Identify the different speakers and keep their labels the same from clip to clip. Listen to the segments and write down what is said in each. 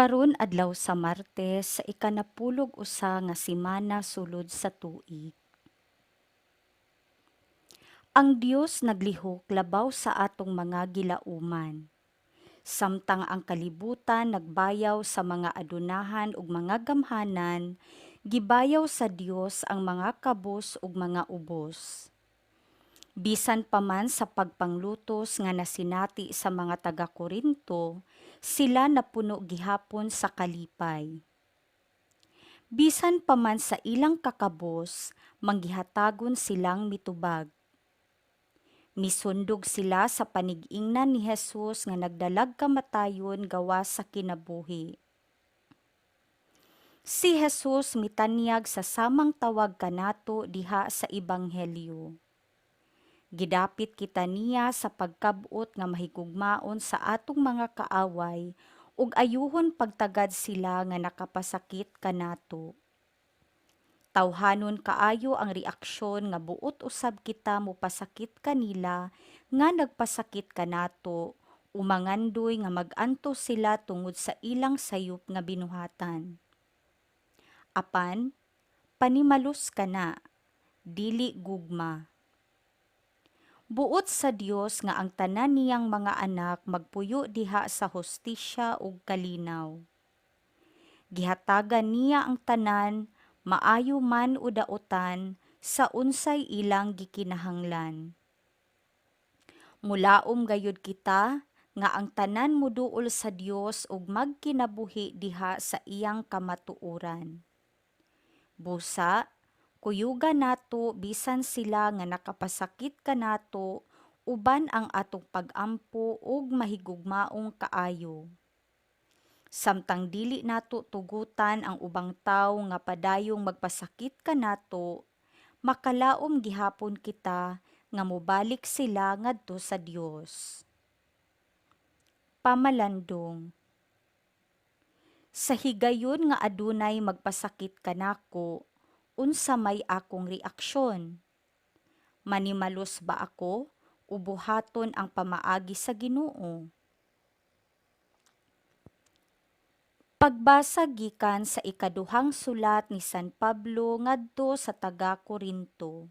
Speaker 1: Karon adlaw sa Martes sa ikanapulog usa nga semana sulod sa tuig. Ang Dios naglihok labaw sa atong mga gilauman. Samtang ang kalibutan nagbayaw sa mga adunahan ug mga gamhanan, gibayaw sa Dios ang mga kabus ug mga ubos. Bisan pa man sa pagpanglutos nga nasinati sa mga taga-Korinto, sila napuno gihapon sa kalipay. Bisan pa man sa ilang kakabos, manggihatagon silang mitubag. Misundog sila sa panig-ingnan ni Jesus nga nagdalag kamatayon gawas sa kinabuhi. Si Jesus mitanyag sa samang tawag kanato diha sa ebanghelyo. Gidapit kita niya sa pagkabot nga mahigugmaon sa atong mga kaaway ug ayuhon pagtagad sila nga nakapasakit kanato. Tawhanon kaayo ang reaksyon nga buot usab kita mopasakit kanila nga nagpasakit kanato umangandoy nga mag-anto sila tungod sa ilang sayop nga binuhatan. Apan, panimalos kana, dili gugma. Buot sa Dios nga ang tanan niyang mga anak magpuyo diha sa hustisya ug kalinaw. Gihatagan niya ang tanan, maayo man o daotan, sa unsay ilang gikinahanglan. Mulaom gayud kita nga ang tanan moduol sa Dios ug magkinabuhi diha sa iyang kamatuoran. Busa, kuyugan nato bisan sila nga nakapasakit kanato uban ang atong pag-ampo ug mahigugmaong kaayo. Samtang dili nato tugutan ang ubang tawo nga padayong magpasakit kanato, makalaom gihapon kita nga mobalik sila ngadto sa Dios. Pamalandong. Sa higayon nga adunay magpasakit kanako, unsa may akong reaksyon? Manimalos ba ako o buhaton ang pamaagi sa Ginoo? Pagbasa gikan sa ikaduhang sulat ni San Pablo ngadto sa taga-Korinto.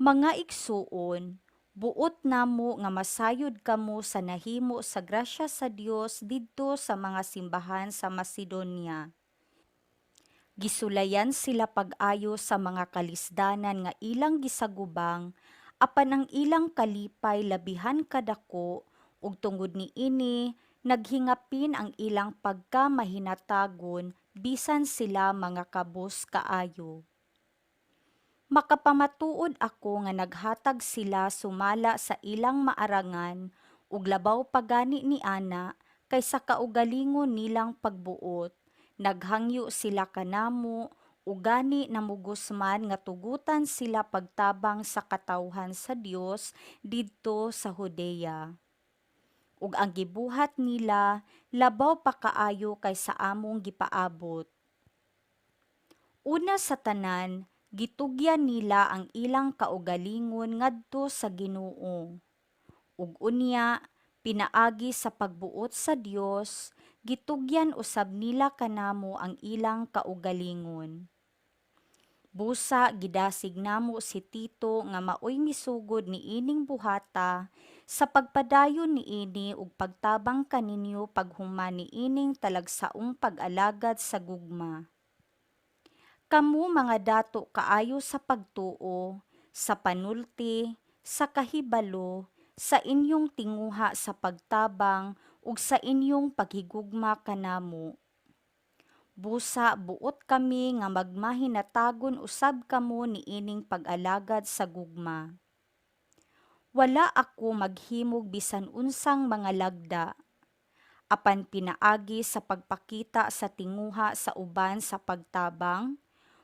Speaker 1: Mga igsuon, buot namo nga masayod kamo sa nahimo sa grasya sa Dios didto sa mga simbahan sa Macedonia. Gisulayan sila pag-ayo sa mga kalisdanan nga ilang gisagubang, apan ang ilang kalipay labihan kadako ug tungod niini naghingapin ang ilang pagkamahinatagon bisan sila mga kabus kaayo. Makapamatuod ako nga naghatag sila sumala sa ilang maarangan ug labaw pagani ni ana kaysa kaugalingon nilang pagbuot. Naghangyo sila kanamo ug gani namugos man nga tugutan sila pagtabang sa katawhan sa Dios didto sa Judea. Ug ang gibuhat nila labaw pa kaayo kaysa among gipaabot. Una sa tanan, gitugyan nila ang ilang kaugalingon ngadto sa Ginoo. Ug unya, pinaagi sa pagbuot sa Dios, gitugyan usab nila kanamo ang ilang kaugalingon. Busa gidasig namo si Tito nga maoy misugod niining buhata sa pagpadayon niini ug pagtabang kaninyo paghuman niining talagsaong pag-alagad sa gugma. Kamu mga dato kaayo sa pagtuo, sa panulti, sa kahibalo, sa inyong tinguha sa pagtabang, ug sa inyong paghigugma kanamo. Busa buot kami nga magmahinatagon usab kamo niining pag-alagad sa gugma. Wala ako maghimog bisan unsang mga lagda, apan pinaagi sa pagpakita sa tinguha sa uban sa pagtabang,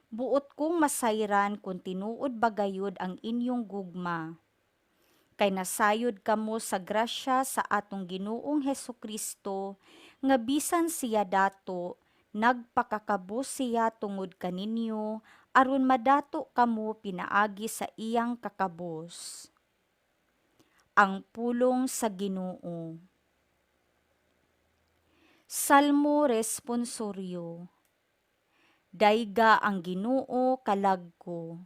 Speaker 1: buot kong masayran kung tinuod bagayod ang inyong gugma. Kay nasayod kamo sa grasya sa atong Ginoong Hesukristo, nga bisan siya dato, nagpakakabus siya tungod kaninyo, aron madato kamo pinaagi sa iyang kakabus. Ang pulong sa Ginoo. Salmo responsoryo. Dayga ang Ginoo kalagko.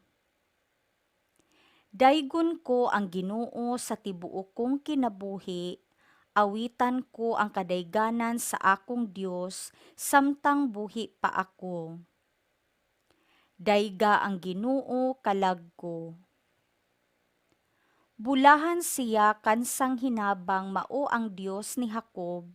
Speaker 1: Daygon ko ang Ginoo sa tibuok kong kinabuhi, awitan ko ang kadayganan sa akong Dios samtang buhi pa ako. Dayga ang Ginoo kalagko. Bulahan siya kansang hinabang mao ang Dios ni Jacob,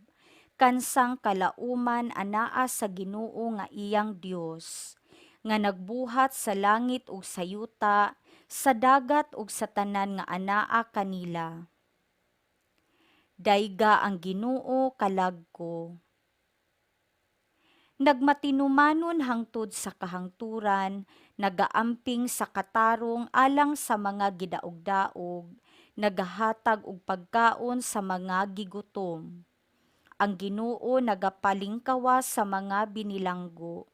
Speaker 1: kansang kalauman anaa sa Ginoo nga iyang Dios, nga nagbuhat sa langit ug sa yuta, sa dagat ug sa tanan nga anaa kanila. Dayga ang Ginoo kalagko. Nagmatinumanon hangtod sa kahangturan, nagaamping sa katarong alang sa mga gidaog-daog, nagahatag og pagkaon sa mga gigutom. Ang Ginoo nagapalingkawa sa mga binilanggo.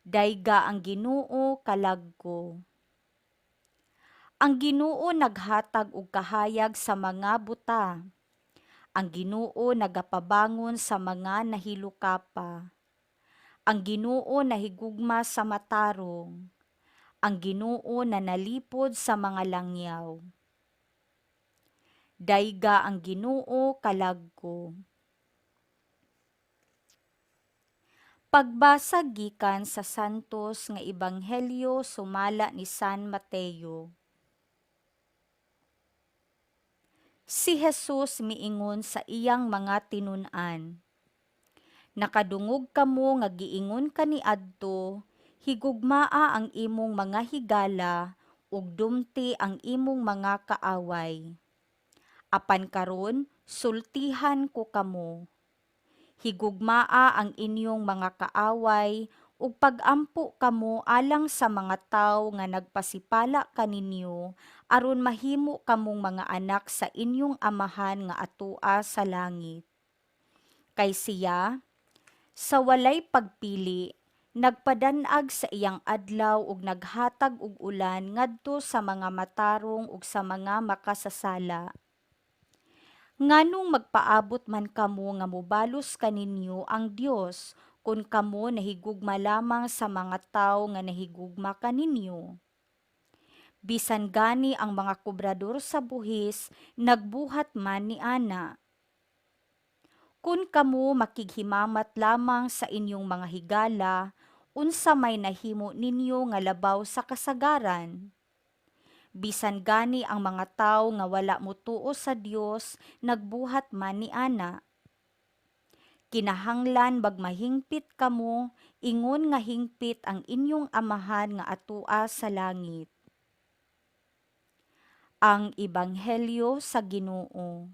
Speaker 1: Dayga ang Ginoo kalagko. Ang Ginoo naghatag og kahayag sa mga buta. Ang Ginoo nagapabangon sa mga nahilukapa. Ang Ginoo nahigugma sa matarong. Ang Ginoo nanalipod sa mga langyaw. Dayga ang Ginoo kalagko. Pagbasa gikan sa Santos nga Ebanghelyo sumala ni San Mateo. Si Jesus miingon sa iyang mga tinun-an, nakadungog kamo nga giingon kaniadto, higugmaa ang imong mga higala ug dumti ang imong mga kaaway. Apan karon sultihan ko kamo. Higugmaa ang inyong mga kaaway ug pagampo kamo alang sa mga tawo nga nagpasipala kaninyo aron mahimo kamong mga anak sa inyong amahan nga atua sa langit. Kay siya sa walay pagpili, nagpadan-ag sa iyang adlaw ug naghatag og ulan ngadto sa mga matarong ug sa mga makasasala. Nganong magpaabot man kamo nga mobalos kaninyo ang Dios kung kamo nahigugma lamang sa mga tawo nga nahigugma kaninyo? Bisan gani ang mga kobrador sa buhis nagbuhat man ni ana. Kun kamo makighimamat lamang sa inyong mga higala, unsa may nahimo ninyo nga labaw sa kasagaran? Bisan gani ang mga tawo nga wala motuo sa Dios nagbuhat man ni ana. Kinahanglan magmahingpit kamo, ingon nga hingpit ang inyong amahan nga atua sa langit. Ang Ebanghelyo sa Ginoo.